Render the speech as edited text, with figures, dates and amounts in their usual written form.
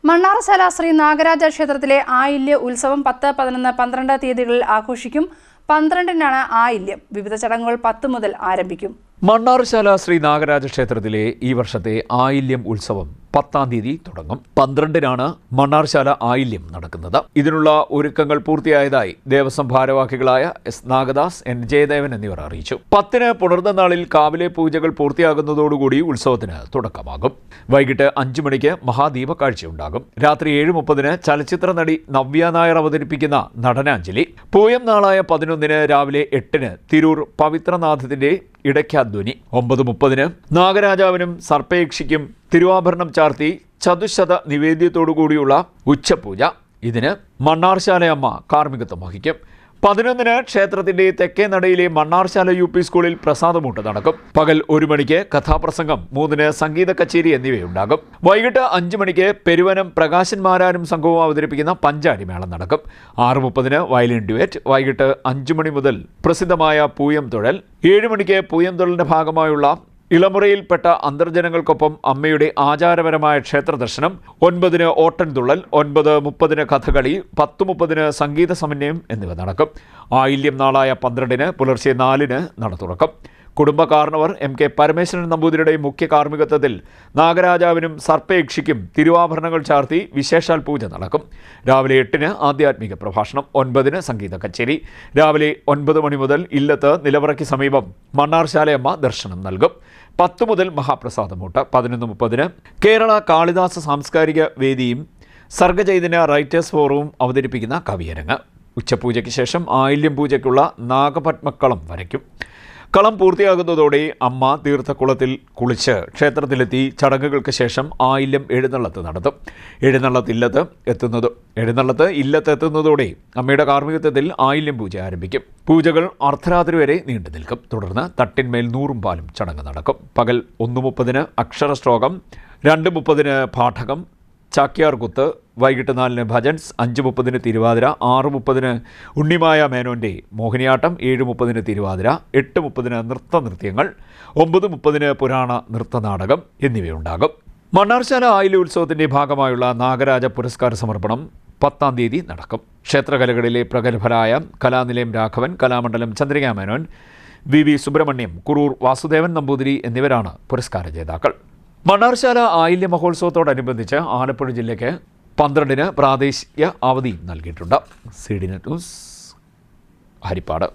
മണ്ണാർശാല ശ്രീ നാഗരാജ ക്ഷേത്രത്തിലെ ആയില്യ ഉത്സവം 10, 11, 12 തീയതികളിൽ ആഘോഷിക്കും. 12-നാണ് ആയില്യം. വിവിധ ചടങ്ങുകൾ 10 മുതൽ ആരംഭിക്കും. മണ്ണാർശാല ശ്രീ നാഗരാജ ക്ഷേത്രത്തിലെ ഈ വർഷത്തെ ആയില്യം ഉത്സവം 10-ാം തീയതി തുടങ്ങും. 12-നാണ് മണ്ണാർശാല ആയില്യം നടക്കുന്നത്. ഇതിനുള്ള ഒരുക്കങ്ങൾ പൂർത്തിയായതായി ദേവസ്വം ഭാരവാഹികളായ എസ് നാഗദാസ്, എൻ ജയദേവൻ എന്നിവർ അറിയിച്ചു. 10-ന് പുണർന്ന കാവിലെ പൂജകൾ പൂർത്തിയാകുന്നതോടുകൂടി ഉത്സവത്തിന് തുടക്കമാകും. വൈകിട്ട് 5 മണിക്ക് മഹാദീപക്കാഴ്ചയുണ്ടാകും. രാത്രി 7:30-ന് ചലച്ചിത്ര നടി നവ്യ നായർ അവതരിപ്പിക്കുന്ന നടനാഞ്ജലി. പൂയം നാളായ 11-ന് രാവിലെ 8-ന് തിരൂർ പവിത്രനാഥത്തിന്റെ ഇടയ്ക്കാധ്വനി. 9:30-ന് നാഗരാജാവിനും സർപ്പയക്ഷിക്കും തിരുവാഭരണം ചാർത്തി ചതുശത നിവേദ്യത്തോടുകൂടിയുള്ള ഉച്ചപൂജ. ഇതിന് മണ്ണാർശാലയമ്മ കാർമ്മികത്വം വഹിക്കും. 11-ന് ക്ഷേത്രത്തിന്റെ തെക്കേ നടയിലെ മണ്ണാർശാല UP സ്കൂളിൽ പ്രസാദമൂട്ട് നടക്കും. പകൽ 1 മണിക്ക് കഥാപ്രസംഗം, 3-ന് സംഗീത കച്ചേരി എന്നിവയുണ്ടാകും. വൈകിട്ട് 5 മണിക്ക് പെരുവനം പ്രകാശന്മാരാനും സംഘവും അവതരിപ്പിക്കുന്ന പഞ്ചാരി മേളം നടക്കും. 6:30-ന് വയലിൻ ഡ്യുവറ്റ്. വൈകിട്ട് 5 മണി മുതൽ പ്രസിദ്ധമായ പൂയം തുഴൽ. 7 മണിക്ക് പൂയം തുഴലിന്റെ ഭാഗമായുള്ള ഇളമുറയിൽപ്പെട്ട അന്തർജനങ്ങൾക്കൊപ്പം അമ്മയുടെ ആചാരപരമായ ക്ഷേത്ര ദർശനം. 9-ന് ഓട്ടൻതുള്ളൽ. 9:30-ന് കഥകളി. 10:30-ന് സംഗീത സമന്വയം എന്നിവ നടക്കും. ആയില്യം നാളായ 12-ന് പുലർച്ചെ 4-ന് നട തുറക്കും. കുടുംബ കാർണവർ MK പരമേശ്വരൻ നമ്പൂതിരിയുടെ മുഖ്യ കാർമ്മികത്വത്തിൽ നാഗരാജാവിനും സർപ്പയക്ഷിക്കും തിരുവാഭരണങ്ങൾ ചാർത്തി വിശേഷാൽ പൂജ നടക്കും. രാവിലെ 8-ന് ആധ്യാത്മിക പ്രഭാഷണം. 9-ന് സംഗീത കച്ചേരി. രാവിലെ 9 മണി മുതൽ ഇല്ലത്ത് നിലവറയ്ക്ക് സമീപം മണ്ണാർശാലയമ്മ ദർശനം നൽകും. 10 മുതൽ മഹാപ്രസാദമൂട്ട്. 11:30-ന് കേരള കാളിദാസ സാംസ്കാരിക വേദിയും സർഗചൈതന്യ റൈറ്റേഴ്സ് ഫോറവും അവതരിപ്പിക്കുന്ന കവിയരങ്ങ്. ഉച്ചപൂജയ്ക്ക് ശേഷം ആയില്യം പൂജയ്ക്കുള്ള നാഗപത്മക്കളം വരയ്ക്കും. കളം പൂർത്തിയാകുന്നതോടെ അമ്മ തീർത്ഥക്കുളത്തിൽ കുളിച്ച് ക്ഷേത്രത്തിലെത്തി ചടങ്ങുകൾക്ക് ശേഷം ആയില്യം എഴുന്നള്ളത്ത് നടത്തും. എഴുന്നള്ളത്ത് ഇല്ലത്തെത്തുന്നതോടെ അമ്മയുടെ കാർമ്മികത്വത്തിൽ ആയില്യം പൂജ ആരംഭിക്കും. പൂജകൾ അർദ്ധരാത്രി വരെ നീണ്ടു നിൽക്കും. തുടർന്ന് തട്ടിന്മേൽ 100 പാലും ചടങ്ങ് നടക്കും. പകൽ 1:30-ന് അക്ഷരശ്ലോകം, 2:30-ന് പാഠകം, ചാക്യാർകുത്ത്. വൈകിട്ട് 4-ന് ഭജൻസ്. 5:30-ന് തിരുവാതിര. 6:30-ന് ഉണ്ണിമായ മേനോൻ്റെ മോഹിനിയാട്ടം. 7:30-ന് തിരുവാതിര. 8:30-ന് നൃത്തനൃത്യങ്ങൾ. 9:30-ന് പുരാണ നൃത്തനാടകം എന്നിവയുണ്ടാകും. മണ്ണാർശാല ആയില്യ ഉത്സവത്തിൻ്റെ ഭാഗമായുള്ള നാഗരാജ പുരസ്കാര സമർപ്പണം 10-ാം തീയതി നടക്കും. ക്ഷേത്രകലകളിലെ പ്രഗത്ഭരായ കലാനിലയം രാഘവൻ, കലാമണ്ഡലം ചന്ദ്രികാ മേനോൻ, VV സുബ്രഹ്മണ്യം, കുറൂർ വാസുദേവൻ നമ്പൂതിരി എന്നിവരാണ് പുരസ്കാര ജേതാക്കൾ. മണ്ണാർശാല ആയില്യ മഹോത്സവത്തോടനുബന്ധിച്ച് ആലപ്പുഴ ജില്ലയ്ക്ക് 12-ന് പ്രാദേശിക അവധി നൽകിയിട്ടുണ്ട്. CDNet news, Harippad.